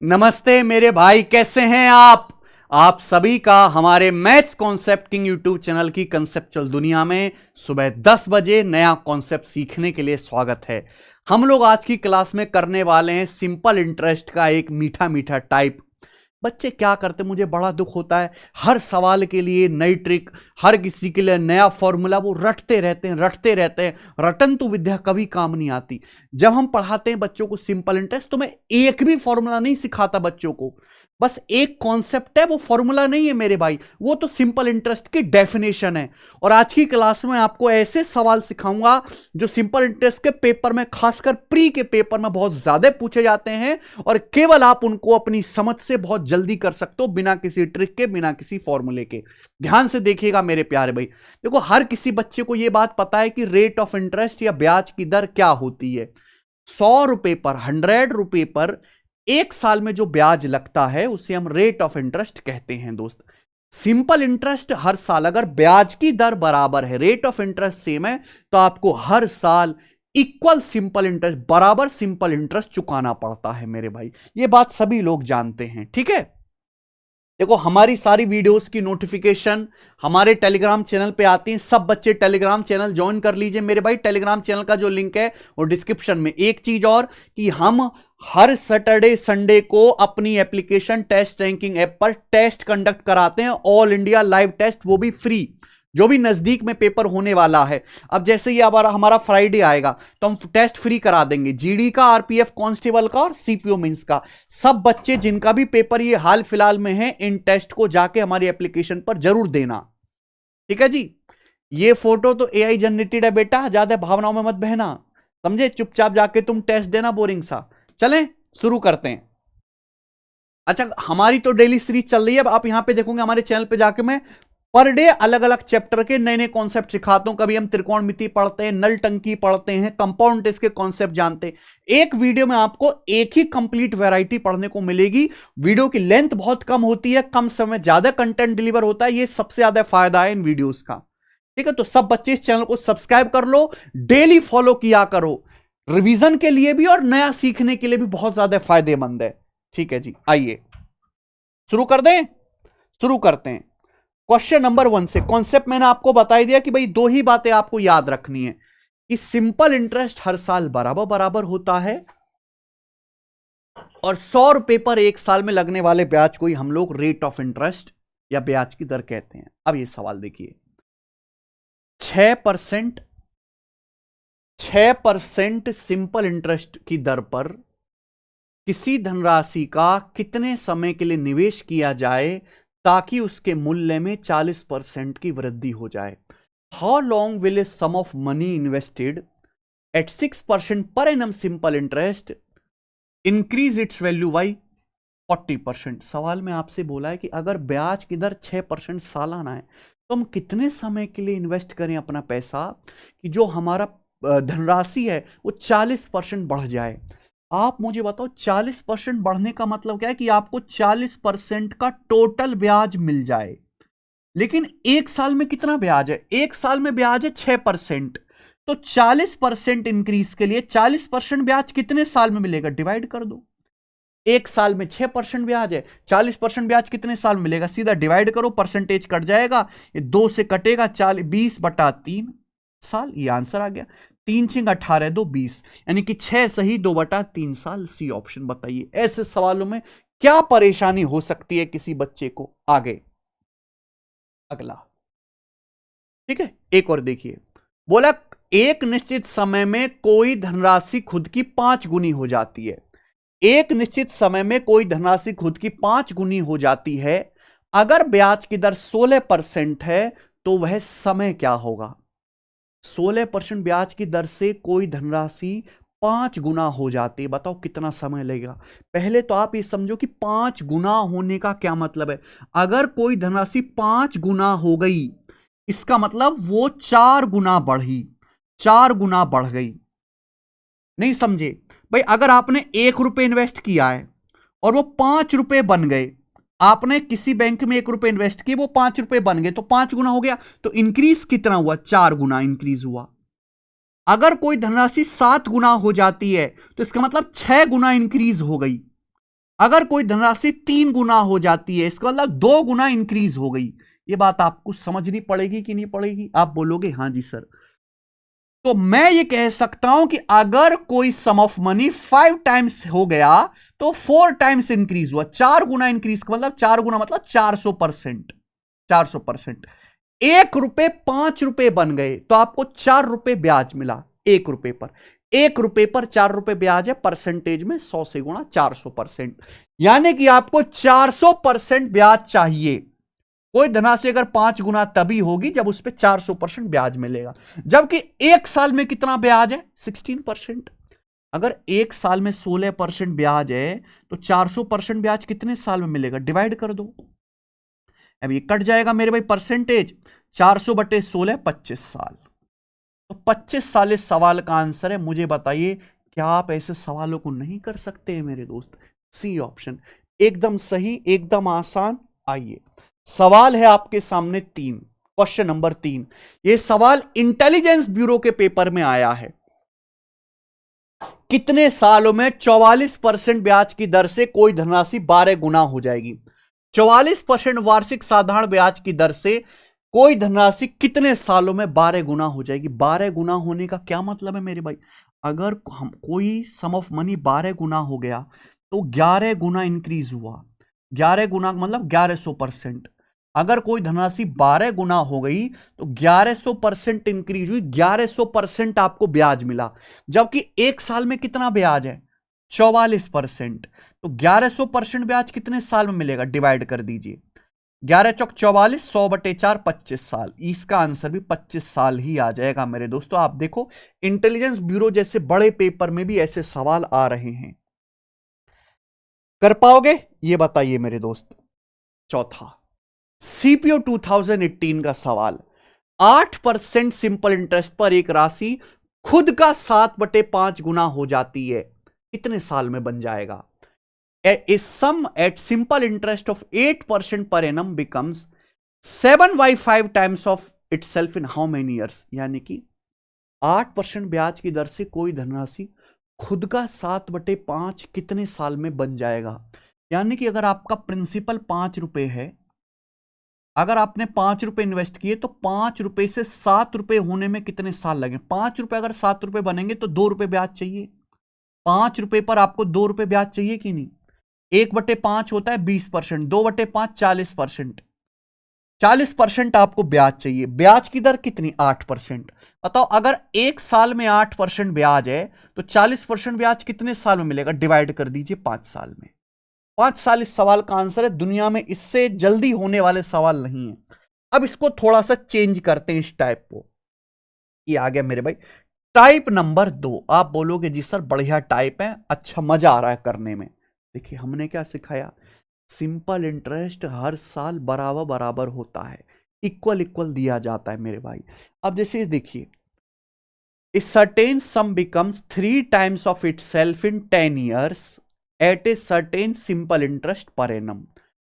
नमस्ते मेरे भाई, कैसे हैं आप सभी का हमारे maths concept king YouTube channel की कंसेप्चुअल दुनिया में सुबह 10 बजे नया कॉन्सेप्ट सीखने के लिए स्वागत है। हम लोग आज की क्लास में करने वाले हैं सिंपल इंटरेस्ट का एक मीठा मीठा टाइप। बच्चे क्या करते, मुझे बड़ा दुख होता है, हर सवाल के लिए नई ट्रिक, हर किसी के लिए नया फॉर्मूला वो रटते रहते हैं। रटन तो विद्या कभी काम नहीं आती। जब हम पढ़ाते हैं बच्चों को सिंपल इंटरेस्ट, तो मैं एक भी फॉर्मूला नहीं सिखाता बच्चों को, बस एक कॉन्सेप्ट है, वो फॉर्मूला नहीं है मेरे भाई, वो तो सिंपल इंटरेस्ट की डेफिनेशन है। और आज की क्लास में आपको ऐसे सवाल सिखाऊंगा जो सिंपल इंटरेस्ट के पेपर में, खासकर प्री के पेपर में बहुत ज्यादा पूछे जाते हैं, और केवल आप उनको अपनी समझ से बहुत जल्दी कर सकते हो, बिना किसी ट्रिक के, बिना किसी फॉर्मूले के। ध्यान से देखिएगा मेरे प्यारे भाई। देखो, हर किसी बच्चे को यह बात पता है कि रेट ऑफ इंटरेस्ट या ब्याज की दर क्या होती है। 100 रुपए पर, 100 रुपए पर एक साल में जो ब्याज लगता है उसे हम रेट ऑफ इंटरेस्ट कहते हैं दोस्त। सिंपल इंटरेस्ट हर साल, अगर ब्याज की दर बराबर है, रेट ऑफ इंटरेस्ट सेम है, तो आपको हर साल इक्वल सिंपल इंटरेस्ट, बराबर सिंपल इंटरेस्ट चुकाना पड़ता है मेरे भाई। ये बात सभी लोग जानते हैं, ठीक है। देखो, हमारी सारी वीडियोस की नोटिफिकेशन हमारे टेलीग्राम चैनल पे आती हैं। सब बच्चे टेलीग्राम चैनल ज्वाइन कर लीजिए मेरे भाई। टेलीग्राम चैनल का जो लिंक है वो डिस्क्रिप्शन में। एक चीज और कि हम हर सैटरडे संडे को अपनी एप्लीकेशन टेस्ट रैंकिंग ऐप पर टेस्ट कंडक्ट कराते हैं, ऑल इंडिया लाइव टेस्ट, वो भी फ्री, जो भी नजदीक में पेपर होने वाला है। अब जैसे ही हमारा फ्राइडे आएगा तो हम टेस्ट फ्री करा देंगे, जीडी का, आरपीएफ कांस्टेबल का और सीपीओ मेंस का। सब बच्चे जिनका भी पेपर ये हाल फिलहाल में है, इन टेस्ट को जाके हमारी एप्लीकेशन पर जरूर देना, ठीक है जी। ये फोटो तो एआई जनरेटेड है बेटा, ज्यादा भावनाओं में मत बहना, समझे। चुपचाप जाके तुम टेस्ट देना, बोरिंग सा। चलें शुरू करते हैं। अच्छा, हमारी तो डेली सीरीज चल रही है। अब आप यहां पे देखोगे हमारे चैनल पे जाके मैं पर डे अलग अलग चैप्टर के नए नए कॉन्सेप्ट सिखाता हूं। कभी हम त्रिकोणमिति पढ़ते हैं, नल टंकी पढ़ते हैं, कंपाउंड टेस्ट के कॉन्सेप्ट जानते हैं। एक वीडियो में आपको एक ही कंप्लीट वैरायटी पढ़ने को मिलेगी। वीडियो की लेंथ बहुत कम होती है, कम समय ज्यादा कंटेंट डिलीवर होता है, ये सबसे ज्यादा फायदा है इन वीडियोस का, ठीक है। तो सब बच्चे इस चैनल को सब्सक्राइब कर लो, डेली फॉलो किया करो, रिवीजन के लिए भी और नया सीखने के लिए भी बहुत ज्यादा फायदेमंद है, ठीक है जी। आइए शुरू कर दें, शुरू करते हैं क्वेश्चन नंबर 1 से। कॉन्सेप्ट मैंने आपको बता ही दिया कि भाई दो ही बातें आपको याद रखनी है कि सिंपल इंटरेस्ट हर साल बराबर बराबर होता है, और 100 रुपए पर एक साल में लगने वाले ब्याज को ही हम लोग रेट ऑफ इंटरेस्ट या ब्याज की दर कहते हैं। अब ये सवाल देखिए, 6% सिंपल इंटरेस्ट की दर पर किसी धनराशि का कितने समय के लिए निवेश किया जाए ताकि उसके मूल्य में 40% की वृद्धि हो जाए। How long will a sum of money invested at 6% per annum simple interest increase its value by 40%। सवाल में आपसे बोला है कि अगर ब्याज की दर 6% सालाना है, तो हम कितने समय के लिए इन्वेस्ट करें अपना पैसा कि जो हमारा धनराशि है वो 40% बढ़ जाए। आप मुझे बताओ, 40% बढ़ने का मतलब क्या है कि आपको 40% का टोटल ब्याज मिल जाए। लेकिन एक साल में कितना ब्याज है? एक साल में ब्याज है 6%, तो 40% इंक्रीज के लिए 40% ब्याज कितने साल में मिलेगा? डिवाइड कर दो। एक साल में 6% ब्याज है, 40% ब्याज कितने साल में मिलेगा? सीधा डिवाइड करो, परसेंटेज कट जाएगा, ये 2 से कटेगा, 20/3 साल, ये आंसर आ गया। 3 6 18 2 20, यानी कि 6 सही 2/3 साल, सी ऑप्शन। बताइए ऐसे सवालों में क्या परेशानी हो सकती है किसी बच्चे को? आगे अगला, ठीक है। एक और देखिए, बोला एक निश्चित समय में कोई धनराशि खुद की 5 गुनी हो जाती है। एक निश्चित समय में कोई धनराशि खुद की 5 गुनी हो जाती है। अगर ब्याज की दर 16% है तो वह समय क्या होगा? 16% ब्याज की दर से कोई धनराशि 5 गुना हो जाती है, बताओ कितना समय लगेगा? पहले तो आप ये समझो कि 5 गुना होने का क्या मतलब है। अगर कोई धनराशि 5 गुना हो गई, इसका मतलब वो 4 गुना बढ़ी, 4 गुना बढ़ गई। नहीं समझे भाई? अगर आपने 1 रुपए इन्वेस्ट किया है और वो 5 रुपए बन गए, आपने किसी बैंक में 1 रुपए इन्वेस्ट किए, वो 5 रुपए बन गए, तो 5 गुना हो गया, तो इंक्रीज कितना हुआ? 4 गुना इंक्रीज हुआ। अगर कोई धनराशि 7 गुना हो जाती है तो इसका मतलब 6 गुना इंक्रीज हो गई। अगर कोई धनराशि 3 गुना हो जाती है, इसका मतलब 2 गुना इंक्रीज हो गई। ये बात आपको समझनी पड़ेगी कि नहीं पड़ेगी? आप बोलोगे हाँ जी सर। तो मैं ये कह सकता हूं कि अगर कोई सम ऑफ मनी 5 टाइम्स हो गया तो 4 टाइम्स इंक्रीज हुआ, 4 गुना इंक्रीज का मतलब 4 गुना मतलब 400%। 400%। 1 रुपए 5 रुपए बन गए तो आपको 4 रुपए ब्याज मिला 1 रुपए पर। 1 रुपए पर 4 रुपए ब्याज है, परसेंटेज में 100 से गुणा 400%, यानी कि आपको 400% ब्याज चाहिए। कोई धनराशि अगर 5 गुना तभी होगी जब उस पर 400% ब्याज मिलेगा, जबकि 1 साल में कितना ब्याज है? 16%। अगर 1 साल में 16% ब्याज है तो 400% ब्याज कितने साल में मिलेगा? डिवाइड कर दो। अब ये कट जाएगा मेरे भाई परसेंटेज, 400/16 25 साल। तो 25 साल इस सवाल का आंसर है। मुझे बताइए, क्या आप ऐसे सवालों को नहीं कर सकते हैं मेरे दोस्त? सी ऑप्शन एकदम सही, एकदम आसान। आइए, सवाल है आपके सामने 3, क्वेश्चन नंबर 3। यह सवाल इंटेलिजेंस ब्यूरो के पेपर में आया है। कितने सालों में 44% ब्याज की दर से कोई धनराशि 12 गुना हो जाएगी? 44% वार्षिक साधारण ब्याज की दर से कोई धनराशि कितने सालों में 12 गुना हो जाएगी? 12 गुना होने का क्या मतलब है मेरे भाई? अगर हम कोई सम ऑफ मनी 12 गुना हो गया तो 11 गुना इंक्रीज हुआ। 11 गुना मतलब 1100%। अगर कोई धनराशि 12 गुना हो गई तो 1100% इंक्रीज हुई, 1100% आपको ब्याज मिला। जबकि 1 साल में कितना ब्याज है? 44%। तो 1100% ब्याज कितने साल में मिलेगा? डिवाइड कर दीजिए। 11 चौक 44, 100/4 25 साल। इसका आंसर भी 25 साल ही आ जाएगा मेरे दोस्तों। आप देखो, इंटेलिजेंस ब्यूरो जैसे बड़े पेपर में भी ऐसे सवाल आ रहे हैं। कर पाओगे? ये बताइए मेरे दोस्त। चौथा, सीपीओ 2018 का सवाल। 8% सिंपल इंटरेस्ट पर एक राशि खुद का 7/5 गुना हो जाती है, कितने साल में बन जाएगा? A sum at simple interest of 8% per annum becomes 7/5 times of itself in how many years? यानी कि 8% ब्याज की दर से कोई धनराशि खुद का 7/5 कितने साल में बन जाएगा? यानी कि अगर आपका प्रिंसिपल 5 रुपए है, अगर आपने 5 रुपए इन्वेस्ट किए तो 5 रुपए से 7 रुपए होने में कितने साल लगे? 5 रुपए अगर 7 रुपए बनेंगे तो 2 रुपए ब्याज चाहिए। 5 रुपए पर आपको 2 रुपए ब्याज चाहिए कि नहीं? 1/5 होता है 20%, 2/5 40%। 40% आपको ब्याज चाहिए। ब्याज की दर कितनी? 8%। बताओ, अगर 1 साल में 8% ब्याज है तो 40% ब्याज कितने साल में मिलेगा? डिवाइड कर दीजिए 5 साल में। 5 साल इस सवाल का आंसर है। दुनिया में इससे जल्दी होने वाले सवाल नहीं है। अब इसको थोड़ा सा चेंज करते हैं, इस टाइप को। ये आ गया मेरे भाई टाइप नंबर 2। आप बोलोगे जी सर बढ़िया टाइप है, अच्छा मजा आ रहा है करने में। देखिए, हमने क्या सिखाया? सिंपल इंटरेस्ट हर साल बराबर बराबर होता है, इक्वल इक्वल दिया जाता है मेरे भाई। अब जैसे देखिए, a certain sum becomes 3 times of itself in 10 years at a certain simple interest per annum.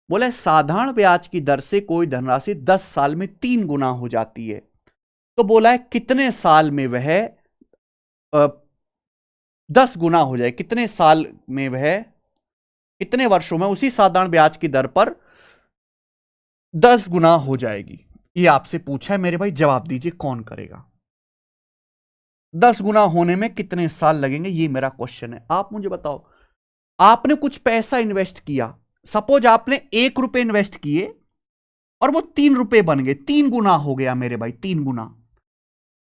बोला है साधारण ब्याज की दर से कोई धनराशि 10 साल में 3 गुना हो जाती है। तो बोला है कितने साल में वह 10 गुना हो जाए? कितने साल में वह, कितने वर्षों में उसी साधारण ब्याज की दर पर 10 गुना हो जाएगी? ये आपसे पूछा है मेरे भाई, जवाब दीजिए कौन करेगा? 10 गुना होने में कितने साल लगेंगे, ये मेरा क्वेश्चन है। आप मुझे बताओ, आपने कुछ पैसा इन्वेस्ट किया, सपोज आपने 1 रुपए इन्वेस्ट किए और वो 3 रुपए बन गए, 3 गुना हो गया मेरे भाई, 3 गुना।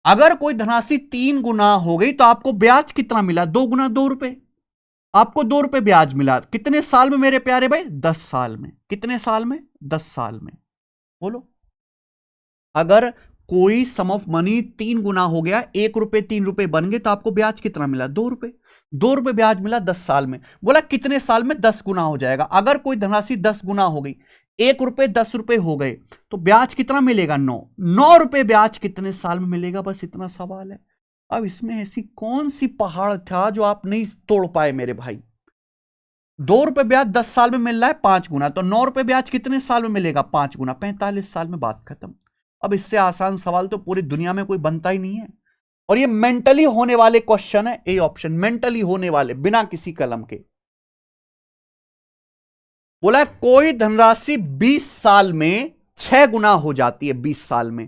अगर कोई धनराशि 3 गुना हो गई तो आपको ब्याज कितना मिला? 2 गुना 2 रुपए। आपको 2 रुपए ब्याज मिला कितने साल में मेरे प्यारे भाई? 10 साल में। कितने साल में? 10 साल में। बोलो, अगर कोई सम ऑफ मनी 3 गुना हो गया, 1 रुपए 3 रुपए बन गए तो आपको ब्याज कितना मिला? 2 रुपए। 2 रुपए ब्याज मिला 10 साल में। बोला कितने साल में? 10 गुना हो जाएगा। अगर कोई धनराशि 10 गुना हो गई, 1 रुपए 10 रुपए हो गए तो ब्याज कितना मिलेगा? 9 रुपए ब्याज कितने साल में मिलेगा? बस इतना सवाल है। अब इसमें ऐसी कौन सी पहाड़ था जो आप नहीं तोड़ पाए मेरे भाई? 2 रुपए ब्याज 10 साल में मिल रहा है 5 गुना, तो 9 रुपए ब्याज कितने साल में मिलेगा? 5 गुना, 45 साल में। बात खत्म। अब इससे आसान सवाल तो पूरी दुनिया में कोई बनता ही नहीं है। और ये मेंटली होने वाले क्वेश्चन है, ए ऑप्शन, मेंटली होने वाले, बिना किसी कलम के। बोला है कोई धनराशि 20 साल में 6 गुना हो जाती है 20 साल में,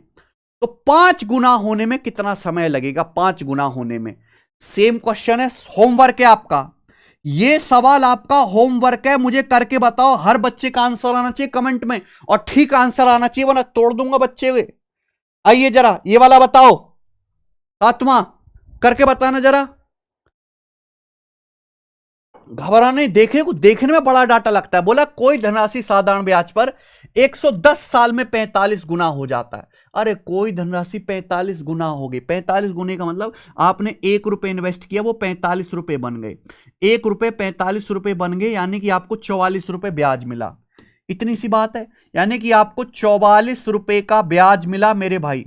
तो 5 गुना होने में कितना समय लगेगा? 5 गुना होने में। सेम क्वेश्चन है, होमवर्क है आपका, ये सवाल आपका होमवर्क है, मुझे करके बताओ। हर बच्चे का आंसर आना चाहिए कमेंट में, और ठीक आंसर आना चाहिए वरना तोड़ दूंगा बच्चे हुए। आइए जरा ये वाला बताओ, सातवां करके बताना जरा। घबरा नहीं, देखने में बड़ा डाटा लगता है। बोला कोई धनराशि साधारण ब्याज पर 110 साल में 45 गुना हो जाता है। अरे कोई धनराशि 45 गुना हो गई। 45 गुने का मतलब आपने 1 रुपए इन्वेस्ट किया, वो 45 रुपए बन गए। 1 रुपए 45 रुपए बन गए, यानी कि आपको 44 रुपए ब्याज मिला। इतनी सी बात है, यानी कि आपको 44 रुपए का ब्याज मिला मेरे भाई।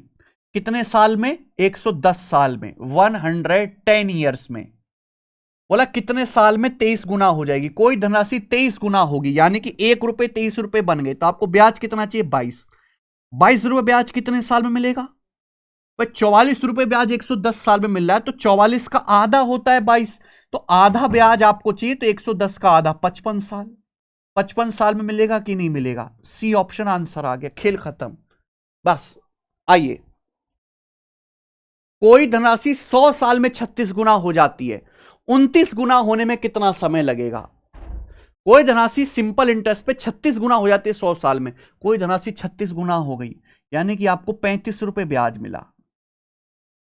कितने साल में? 110 साल में, 110 ईयर्स में। बोला कितने साल में 23 गुना हो जाएगी? कोई धनराशि 23 गुना होगी, यानी कि 1 रुपए 23 रुपए बन गए, तो आपको ब्याज कितना चाहिए? 22 रुपए ब्याज कितने साल में मिलेगा भाई? 44 रुपए ब्याज 110 साल में मिल रहा है, तो 44 का आधा होता है 22, तो आधा ब्याज आपको चाहिए, तो 110 का आधा 55 साल। 55 साल में मिलेगा कि नहीं मिलेगा? सी ऑप्शन आंसर आ गया, खेल खत्म बस। आइए, कोई धनराशि 100 साल में 36 गुना हो जाती है, 29 गुना होने में कितना समय लगेगा? कोई धनराशि सिंपल इंटरेस्ट पे 36 गुना हो जाती है 100 साल में, कोई धनराशि 36 गुना हो गई, यानी कि आपको 35 रुपए ब्याज मिला।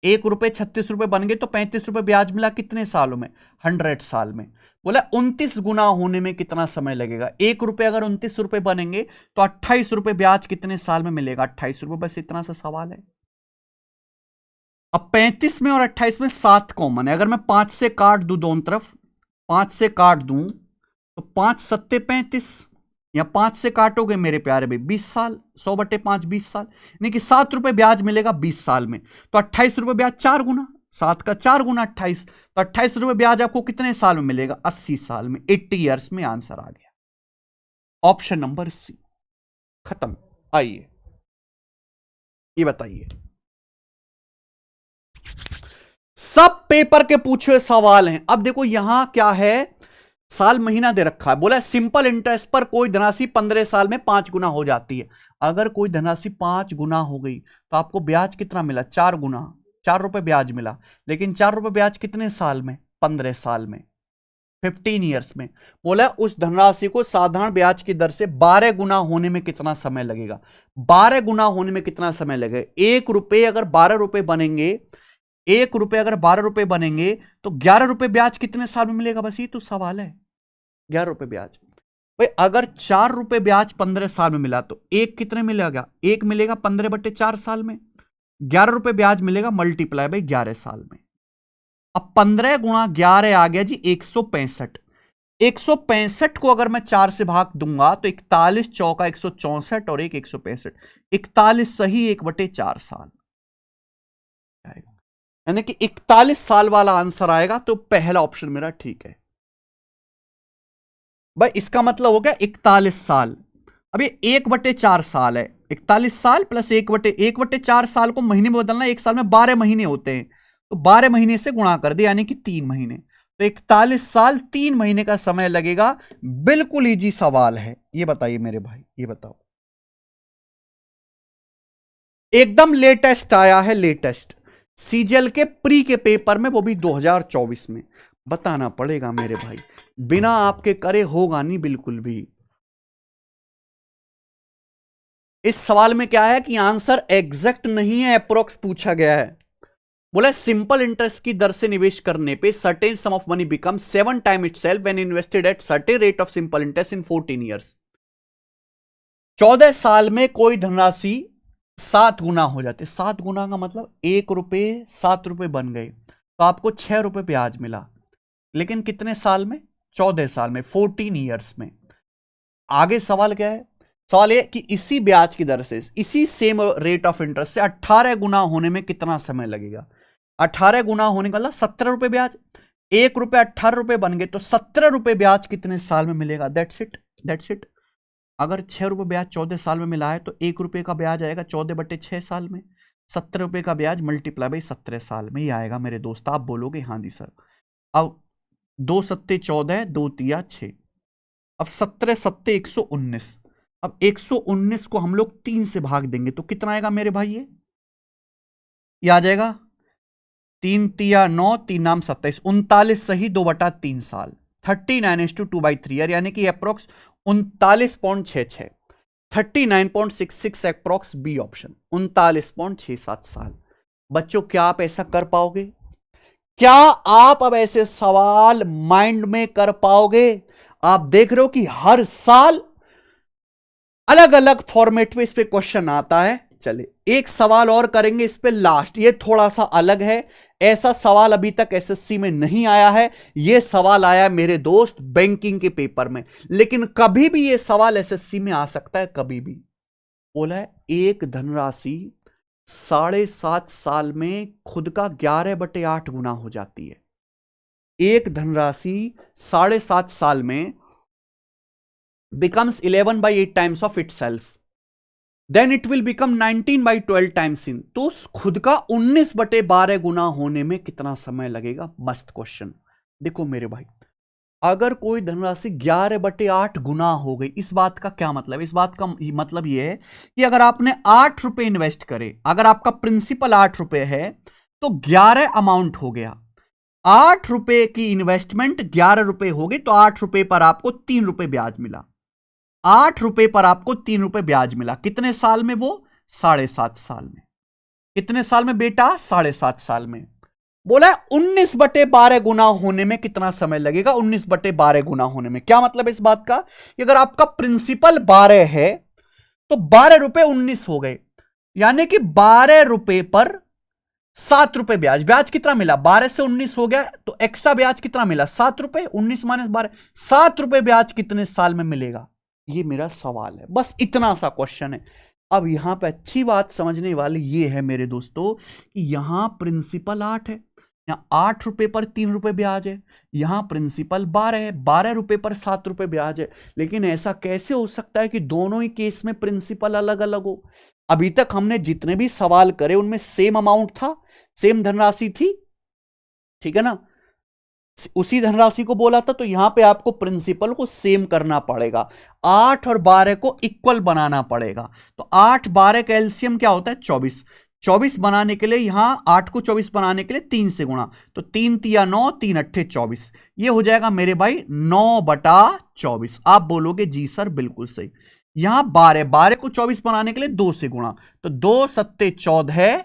1 रुपए 36 रुपए बन गए, तो 35 रुपए ब्याज मिला कितने सालों में? 100 साल में। बोला 29 गुना होने में कितना समय लगेगा? 1 रुपए अगर 29 रुपए बनेंगे, तो 28 रुपए ब्याज कितने साल में मिलेगा? 28 रुपए। बस इतना सा सवाल है। अब 35 में और 28 में 7 कॉमन है। अगर मैं 5 से काट दूं दोनों तरफ, 5 से काट दूं, तो 5 सत्ते 35, या 5 से काटोगे मेरे प्यारे भाई 20 साल, 100/5 20 साल, यानी कि 7 रुपए ब्याज मिलेगा 20 साल में। तो 28 रुपए ब्याज 4 गुना, 7 का 4 गुना 28, तो 28 रुपए ब्याज आपको कितने साल में मिलेगा? 80 साल में, 80 ईयर्स में आंसर आ गया। ऑप्शन नंबर सी, खत्म। आइए ये बताइए, सब पेपर के पूछे हुए सवाल हैं। अब देखो यहां क्या है, साल महीना दे रखा है। बोला सिंपल इंटरेस्ट पर कोई धनराशि 15 साल में 5 गुना हो जाती है। अगर कोई धनराशि 5 गुना हो गई, तो आपको ब्याज कितना मिला? 4 गुना, 4 रुपए ब्याज मिला। लेकिन 4 रुपए ब्याज कितने साल में? 15 साल में, 15 ईयर्स में। बोला उस धनराशि को साधारण ब्याज की दर से 12 गुना होने में कितना समय लगेगा? 12 गुना होने में कितना समय लगेगा? 1 रुपए अगर 12 रुपए बनेंगे, 1 रुपए अगर 12 रुपए बनेंगे, तो 11 रुपए ब्याज कितने साल में मिलेगा? बस ये तो सवाल है। 11 रुपए ब्याज भाई, अगर 4 रुपए ब्याज 15 साल में मिला, तो एक कितने मिलेगा? एक मिलेगा 15/4 साल में। 11 रुपए ब्याज मिलेगा मल्टीप्लाई बाई 11 साल में। अब 15 गुणा 11 आ गया जी 165। 165 को अगर मैं 4 से भाग दूंगा, तो 41 चौका 164 और 165, 41 सही 1/4 साल आएगा, यानी कि 41 साल वाला आंसर आएगा। तो पहला ऑप्शन मेरा ठीक है भाई। इसका मतलब हो गया 41 साल। अब ये 1/4 साल है, 41 साल प्लस 1/4 साल को महीने में बदलना, एक साल में 12 महीने होते हैं, तो 12 महीने से गुणा कर दे, यानी कि 3 महीने। तो 41 साल 3 महीने का समय लगेगा। बिल्कुल इजी सवाल है। ये बताइए मेरे भाई, ये बताओ, एकदम लेटेस्ट आया है, लेटेस्ट सीजीएल के प्री के पेपर में, वो भी 2024 में। बताना पड़ेगा मेरे भाई, बिना आपके करे होगा नहीं बिल्कुल भी। इस सवाल में क्या है कि आंसर एग्जैक्ट नहीं है, अप्रोक्स पूछा गया है। बोला सिंपल इंटरेस्ट की दर से निवेश करने पे certain some of money become 7 time itself when invested at certain rate of simple interest in 14 years. 14 साल में कोई धनराशि 7 गुना हो जाते। 7 गुना का मतलब 1 रुपए 7 रुपए बन गए, तो आपको 6 रुपए ब्याज मिला। लेकिन कितने साल में? 14 साल में, 14 ईयर्स में। आगे सवाल क्या है? सवाल ये कि इसी ब्याज की दर से, इसी सेम रेट ऑफ इंटरेस्ट से 18 गुना होने में कितना समय लगेगा? 18 गुना होने का मतलब 17 रुपए ब्याज। 1 रुपए 18 रुपए बन गए, तो 17 रुपए ब्याज कितने साल में मिलेगा? That's it, that's it. अगर 6 रुपए ब्याज 14 साल में मिला है, तो 1 रुपए का ब्याज आएगा 14/6 साल में। 17 रुपए का ब्याज मल्टीप्लाई बाई 17 साल में ही आएगा मेरे दोस्त। आप बोलोगे हाँ जी सर। अब 2 सत्ते 14, 2 तिया 6, अब 17 सत्ते 119, अब 119 को हम लोग 3 से भाग देंगे तो कितना आएगा मेरे भाई? ये आ जाएगा 3 तिया 9, 3 नाम 27, 39 सही 2/3 साल, 39:2/3 यानी कि अप्रोक्स 39.66, 39.66 अप्रोक्स बी ऑप्शन, 39.67 साल। बच्चों क्या आप ऐसा कर पाओगे? क्या आप अब ऐसे सवाल माइंड में कर पाओगे? आप देख रहे हो कि हर साल अलग अलग फॉर्मेट में इस पे क्वेश्चन आता है। चले एक सवाल और करेंगे इस पे लास्ट, ये थोड़ा सा अलग है। ऐसा सवाल अभी तक एसएससी में नहीं आया है। ये सवाल आया मेरे दोस्त बैंकिंग के पेपर में, लेकिन कभी भी ये सवाल एसएससी में आ सकता है, कभी भी। बोला है एक धनराशि 7.5 साल में खुद का 11/8 गुना हो जाती है। एक धनराशि 7.5 साल में becomes 11/8 times of itself, then it will become 19/12 times in। तो खुद का 19/12 गुना होने में कितना समय लगेगा? मस्त क्वेश्चन। देखो मेरे भाई, अगर कोई धनराशि 11/8 गुना हो गई, इस बात का क्या मतलब? इस बात का मतलब यह है कि अगर आपने 8 रुपए इन्वेस्ट करे, अगर आपका प्रिंसिपल 8 रुपए है तो 11 अमाउंट हो गया। 8 रुपए की इन्वेस्टमेंट 11 रुपए हो गई, तो 8 रुपए पर आपको 3 रुपए ब्याज मिला। 8 रुपए पर आपको 3 रुपए ब्याज मिला। कितने साल में? वो 7.5 साल में। कितने साल में बेटा? 7.5 साल में। बोला 19/12 गुना होने में कितना समय लगेगा? 19/12 गुना होने में क्या मतलब इस बात का कि अगर आपका प्रिंसिपल 12 है तो 12 रुपए 19 हो गए, यानी कि 12 रुपए पर 7 रुपए ब्याज। ब्याज कितना मिला? 12 से 19 हो गया तो एक्स्ट्रा ब्याज कितना मिला? 7 रुपए। 19 माइनस 12, 7 रुपए ब्याज कितने साल में मिलेगा? ये मेरा सवाल है, बस इतना सा क्वेश्चन है। अब यहां पे अच्छी बात समझने वाली ये है मेरे दोस्तों कि यहां प्रिंसिपल 8 है, यहां 8 रुपए पर 3 रुपए ब्याज है, यहां प्रिंसिपल 12 है, 12 रुपए पर 7 रुपए ब्याज है। लेकिन ऐसा कैसे हो सकता है कि दोनों ही केस में प्रिंसिपल अलग अलग हो? अभी तक हमने जितने भी सवाल करे उनमें सेम अमाउंट था, सेम धनराशि थी, ठीक है ना? उसी धनराशि को बोला था, तो यहां पे आपको प्रिंसिपल को सेम करना पड़ेगा। 8 और 12 को इक्वल बनाना पड़ेगा। तो 8 12 का एलसीएम क्या होता है? 24। 24 बनाने के लिए यहां 8 को 24 बनाने के लिए 3 से गुणा, तो 3 तिया 9, 3 अट्ठे 24। ये हो जाएगा मेरे भाई 9/24। आप बोलोगे जी सर बिल्कुल सही। यहां 12 को 24 बनाने के लिए 2 से गुणा, तो 2 सत्ते 14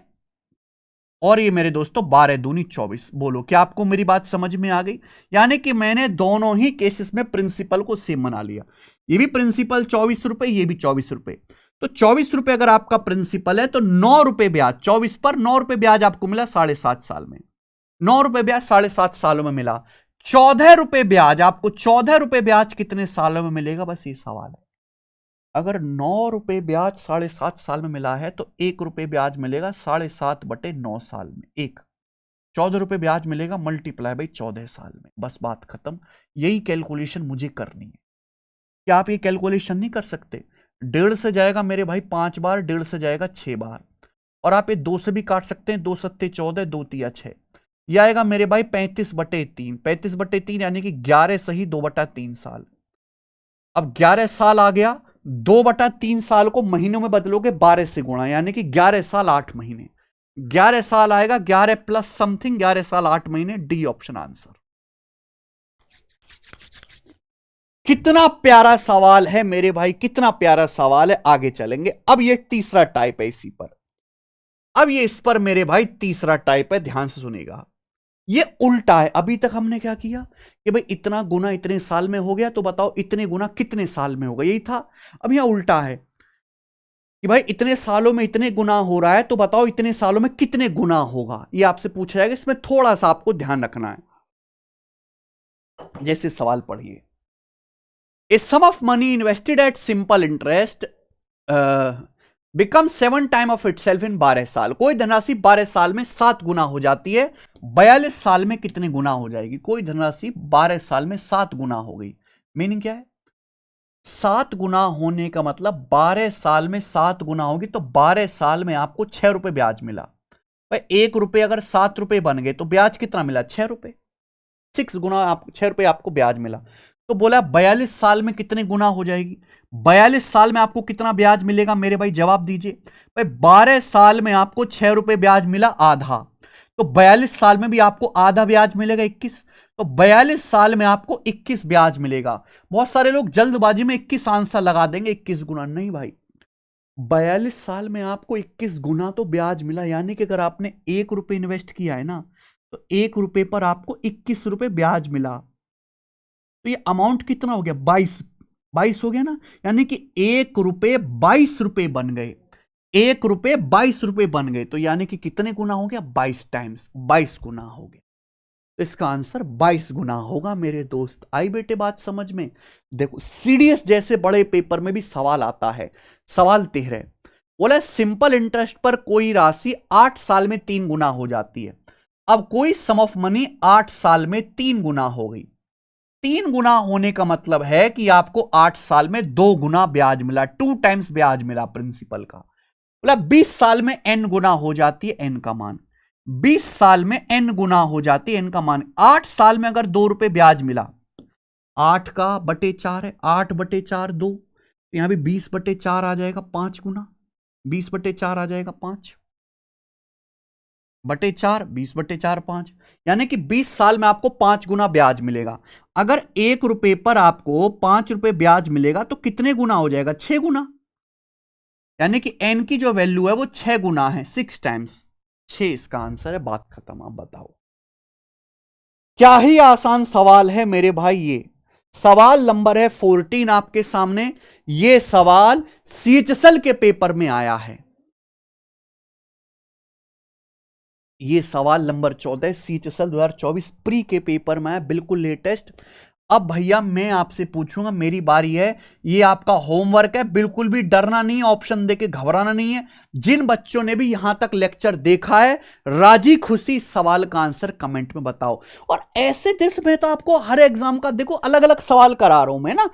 और ये मेरे दोस्तों 12 दूनी 24। बोलो क्या आपको मेरी बात समझ में आ गई? यानी कि मैंने दोनों ही केसेस में प्रिंसिपल को सेम बना लिया। ये भी प्रिंसिपल 24 रुपए, ये भी 24 रुपए। तो 24 रुपए अगर आपका प्रिंसिपल है तो 9 रुपए ब्याज, 24 पर 9 रुपए ब्याज आपको मिला 7.5 साल में। 9 रुपए ब्याज 7.5 सालों में मिला। 14 रुपए ब्याज आपको, 14 रुपए ब्याज कितने सालों में मिलेगा? बस ये सवाल है। अगर 9 रुपए ब्याज 7.5 साल में मिला है तो 1 रुपए ब्याज मिलेगा 7.5/9 साल में। 14 रुपए ब्याज मिलेगा मल्टीप्लाई बाई 14 साल में। बस बात खत्म। यही कैलकुलेशन मुझे करनी है। क्या आप ये कैलकुलेशन नहीं कर सकते? 1.5 से जाएगा मेरे भाई 5 बार, 1.5 से जाएगा 6 बार, और आप ये 2 से भी काट सकते हैं। 2 सत्ते 14, 2 तिया 6। यह आएगा मेरे भाई 35/3। 35/3 यानी कि 11 सही 2/3 साल। अब 11 साल आ गया, 2/3 साल को महीनों में बदलोगे 12 से गुणा, यानी कि 11 साल 8 महीने। 11 साल आएगा, 11 प्लस समथिंग, 11 साल 8 महीने। D option answer. कितना प्यारा सवाल है मेरे भाई, कितना प्यारा सवाल है। आगे चलेंगे। अब ये तीसरा टाइप है इसी पर। अब ये इस पर मेरे भाई तीसरा टाइप है, ध्यान से सुनिएगा। ये उल्टा है। अभी तक हमने क्या किया कि भाई इतना गुना इतने साल में हो गया, तो बताओ इतने गुना कितने साल में होगा, यही था। अब यहां उल्टा है कि भाई इतने सालों में इतने गुना हो रहा है, तो बताओ इतने सालों में कितने गुना होगा, ये आपसे पूछा जाएगा। इसमें थोड़ा सा आपको ध्यान रखना है। जैसे सवाल पढ़िए, a sum of money invested at simple interest become 7 time of itself in 12 साल। कोई धनराशि 12 साल में 7 गुना हो जाती है, 42 साल में कितने गुना हो जाएगी? कोई धनराशि 12 साल में 7 गुना हो गई। मीनिंग क्या है? 7 गुना होने का मतलब 12 साल में 7 गुना होगी, तो 12 साल में आपको 6 रुपए ब्याज मिला। भाई 1 रुपए अगर 7 रुपए बन गए तो ब्याज कितना मिला? 6 रुपए। 6 गुना 6 रुपए आपको ब्याज मिला। तो बोला 42 साल में कितने गुना हो जाएगी, 42 साल में आपको कितना ब्याज मिलेगा मेरे भाई, जवाब दीजिए भाई। 12 साल में आपको 6 रुपए ब्याज मिला आधा, तो 42 साल में भी आपको आधा ब्याज मिलेगा 21, तो 42 साल में आपको 21 ब्याज मिलेगा। बहुत सारे लोग जल्दबाजी में 21 आंसर लगा देंगे, 21 गुना नहीं भाई, 42 साल में आपको 21 गुना तो ब्याज मिला, यानी कि अगर आपने 1 रुपए इन्वेस्ट किया है ना, तो 1 रुपए पर आपको 21 रुपए ब्याज मिला, तो ये अमाउंट कितना हो गया, 22 हो गया ना, यानी कि 1 रुपए 22 रुपए बन गए, 1 रुपए 22 रुपए बन गए, तो यानी कि कितने गुना हो गया, 22 टाइम्स, 22 गुना हो गया। तो इसका आंसर 22 गुना होगा मेरे दोस्त। आई बेटे बात समझ में। देखो सीडीएस जैसे बड़े पेपर में भी सवाल आता है। सवाल 13 बोला सिंपल इंटरेस्ट पर कोई राशि 8 साल में 3 गुना हो जाती है। अब कोई सम ऑफ मनी 8 साल में 3 गुना हो गई। 3 गुना होने का मतलब है कि आपको 8 साल में 2 गुना ब्याज मिला, 2 टाइम्स ब्याज मिला प्रिंसिपल का। बोला 20 साल में n गुना हो जाती है n का मान, 20 साल में n गुना हो जाती है n का मान। 8 साल में अगर 2 रुपए ब्याज मिला, 8 का बटे 4 है, 8 बटे 4 2, यहां भी 20 बटे 4 आ जाएगा 5 गुना, 20 बटे 4 आ जाएगा 5 बटे 4, 20 बटे 4 5, यानी कि 20 साल में आपको 5 गुना ब्याज मिलेगा। अगर 1 रुपए पर आपको 5 रुपए ब्याज मिलेगा तो कितने गुना हो जाएगा, 6 गुना, यानी कि n की जो वैल्यू है वो 6 गुना है, 6 टाइम्स 6 इसका आंसर है। बात खत्म। आप बताओ, क्या ही आसान सवाल है मेरे भाई। ये सवाल नंबर है 14 आपके सामने। ये सवाल सीएचएसएल के पेपर में आया है। ये सवाल नंबर 14 सीएचएसएल 2024 प्री के पेपर में है, बिल्कुल लेटेस्ट। अब भैया मैं आपसे पूछूंगा, मेरी बारी है, ये आपका होमवर्क है, बिल्कुल भी डरना नहीं है, ऑप्शन देके घबराना नहीं है। जिन बच्चों ने भी यहां तक लेक्चर देखा है, राजी खुशी सवाल का आंसर कमेंट में बताओ। और ऐसे दिस में तो आपको हर एग्जाम का देखो अलग अलग सवाल करा रहा हूं मैं ना,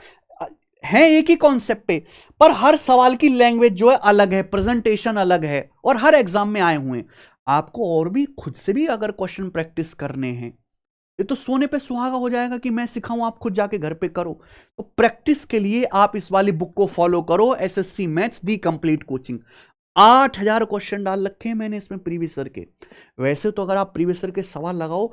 है एक ही कॉन्सेप्ट पे, पर हर सवाल की लैंग्वेज जो है अलग है, प्रेजेंटेशन अलग है, और हर एग्जाम में आए हुए हैं। आपको और भी खुद से भी अगर क्वेश्चन प्रैक्टिस करने हैं, ये तो सोने पे सुहागा हो जाएगा कि मैं सिखाऊं, आप खुद जाके घर पे करो। तो प्रैक्टिस के लिए आप इस वाली बुक को फॉलो करो, एसएससी मैथ्स दी कंप्लीट कोचिंग। 8000 क्वेश्चन डाल रखे हैं मैंने इसमें प्रीवियस ईयर के। वैसे तो अगर आप प्रीवियस ईयर के सवाल लगाओ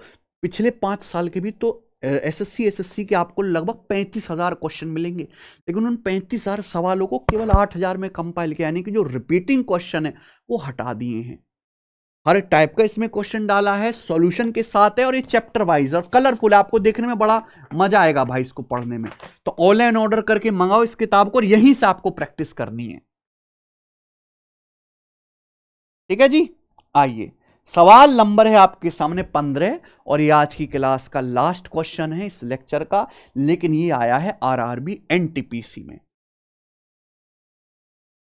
पिछले 5 साल के भी, तो एसएससी के आपको लगभग 35,000 क्वेश्चन मिलेंगे, लेकिन उन 35,000 सवालों को केवल 8000 में कंपाइल किया, यानी कि जो रिपीटिंग क्वेश्चन है वो हटा दिए हैं। हर टाइप का इसमें क्वेश्चन डाला है, सॉल्यूशन के साथ है, और ये चैप्टर वाइज और कलरफुल है, आपको देखने में बड़ा मजा आएगा भाई इसको पढ़ने में। तो ऑनलाइन ऑर्डर करके मंगाओ इस किताब को, और यहीं से आपको प्रैक्टिस करनी है। ठीक है जी। आइए, सवाल नंबर है आपके सामने 15, और ये आज की क्लास का लास्ट क्वेश्चन है इस लेक्चर का, लेकिन ये आया है आरआरबी एनटीपीसी में।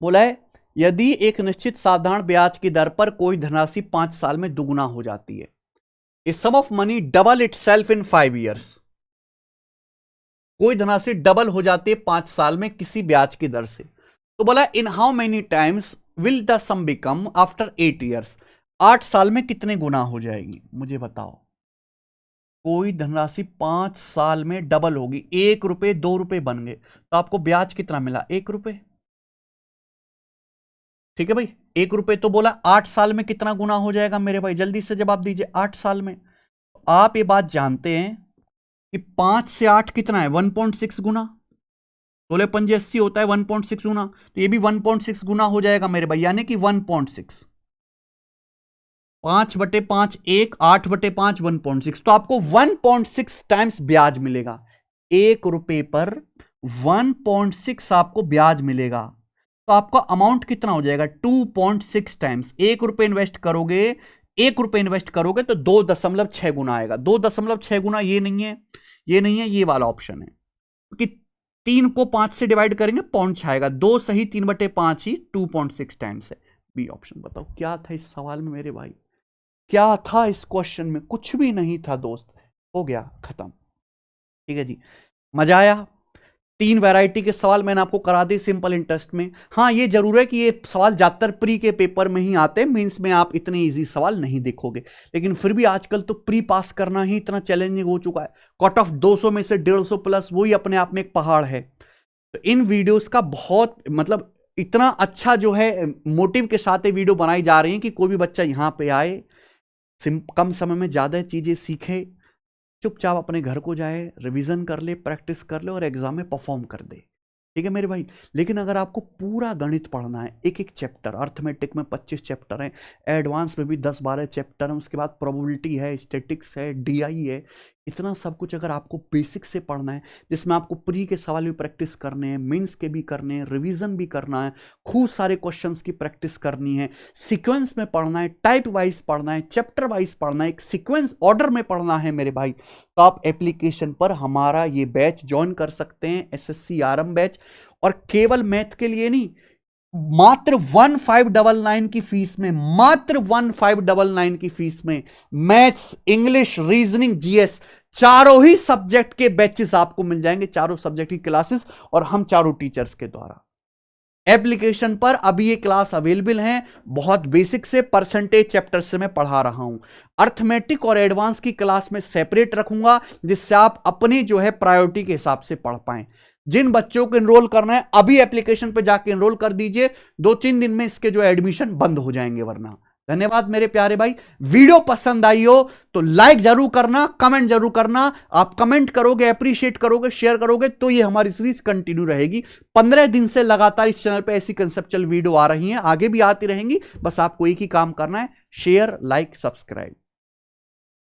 बोला है यदि एक निश्चित साधारण ब्याज की दर पर कोई धनराशि 5 साल में दुगुना हो जाती है, a sum of money double itself in 5 years. कोई धनराशि डबल हो जाती है 5 साल में किसी ब्याज की दर से, तो बोला in how many times will the sum become after 8 years. 8 साल में कितने गुना हो जाएगी, मुझे बताओ। कोई धनराशि 5 साल में डबल होगी, 1 रुपए 2 रुपए बन गए, तो आपको ब्याज कितना मिला, 1 रुपए। ठीक है भाई, 1 रुपए। तो बोला 8 साल में कितना गुना हो जाएगा मेरे भाई, जल्दी से जवाब दीजिए। 8 साल में आप ये बात जानते हैं कि 5 से 8 कितना है, 1.6 गुना। 16 पंजे 80 होता है, 1.6 गुना, तो ये भी 1.6 गुना हो जाएगा मेरे भाई, यानी कि 1.6। 5 बटे 5 1, 8 बटे 5 1.6, तो आपको 1.6 टाइम्स ब्याज मिलेगा। 1 रुपए पर 1.6 आपको ब्याज मिलेगा, तो आपका अमाउंट कितना हो जाएगा, 2.6 टाइम्स। 1 रुपए इन्वेस्ट करोगे, 1 रुपए इन्वेस्ट करोगे तो 2.6 गुना आएगा। 2.6 गुना ये नहीं है, ये नहीं है, ये वाला ऑप्शन है, क्योंकि 3 को 5 से डिवाइड करेंगे पॉइंट आएगा। 2 सही 3 बटे 5 ही 2.6 टाइम्स है। B option. बताओ क्या था इस सवाल में मेरे भाई, क्या था इस क्वेश्चन में, कुछ भी नहीं था दोस्त। हो गया खत्म। ठीक है जी, मजा आया। 3 वैरायटी के सवाल मैंने आपको करा दिए सिंपल इंटरेस्ट में। हाँ, ये जरूर है कि ये सवाल ज्यादातर प्री के पेपर में ही आते हैं, मेंस में आप इतने इजी सवाल नहीं देखोगे, लेकिन फिर भी आजकल तो प्री पास करना ही इतना चैलेंजिंग हो चुका है। कट ऑफ 200 में से 150 प्लस, वही अपने आप में एक पहाड़ है। तो इन वीडियोस का बहुत मतलब इतना अच्छा जो है मोटिव के साथ ये वीडियो बनाई जा रही है कि कोई भी बच्चा यहां पे आए, कम समय में ज्यादा चीजें सीखे, चुपचाप अपने घर को जाए, रिवीजन कर ले, प्रैक्टिस कर ले और एग्जाम में परफॉर्म कर दे। ठीक है मेरे भाई। लेकिन अगर आपको पूरा गणित पढ़ना है, एक एक चैप्टर, अर्थमेटिक में 25 चैप्टर हैं, एडवांस में भी 10-12 चैप्टर हैं, उसके बाद प्रोबेबिलिटी है, स्टैटिक्स है, डीआई है, इतना सब कुछ अगर आपको बेसिक से पढ़ना है, जिसमें आपको प्री के सवाल भी प्रैक्टिस करने हैं, मेंस के भी करने हैं, रिवीजन भी करना है, खूब सारे क्वेश्चंस की प्रैक्टिस करनी है, सीक्वेंस में पढ़ना है, टाइप वाइज पढ़ना है, चैप्टर वाइज पढ़ना है, एक सीक्वेंस ऑर्डर में पढ़ना है मेरे भाई, तो आप एप्लीकेशन पर हमारा ये बैच ज्वाइन कर सकते हैं, एसएससी आरएम बैच। और केवल मैथ के लिए नहीं, मात्र 1599 की फीस में, मात्र 1599 की फीस में मैथ्स, इंग्लिश, रीजनिंग, जीएस, चारों ही सब्जेक्ट के बैचेस आपको मिल जाएंगे, चारों सब्जेक्ट की क्लासेस, और हम चारों टीचर्स के द्वारा। एप्लीकेशन पर अभी ये क्लास अवेलेबल हैं, बहुत बेसिक से परसेंटेज चैप्टर से मैं पढ़ा रहा हूं। अर्थमेटिक और एडवांस की क्लास में सेपरेट रखूंगा, जिससे आप अपनी जो है प्रायोरिटी के हिसाब से पढ़ पाएं। जिन बच्चों को एनरोल करना है अभी एप्लीकेशन पे जाके एनरोल कर दीजिए, 2-3 दिन में इसके जो एडमिशन बंद हो जाएंगे वरना। धन्यवाद मेरे प्यारे भाई। वीडियो पसंद आई हो तो लाइक जरूर करना, कमेंट जरूर करना। आप कमेंट करोगे, अप्रिशिएट करोगे, शेयर करोगे तो ये हमारी सीरीज कंटिन्यू रहेगी। 15 दिन से लगातार इस चैनल पे ऐसी कंसेप्चुअल वीडियो आ रही हैं, आगे भी आती रहेंगी। बस आपको एक ही काम करना है, शेयर, लाइक, सब्सक्राइब।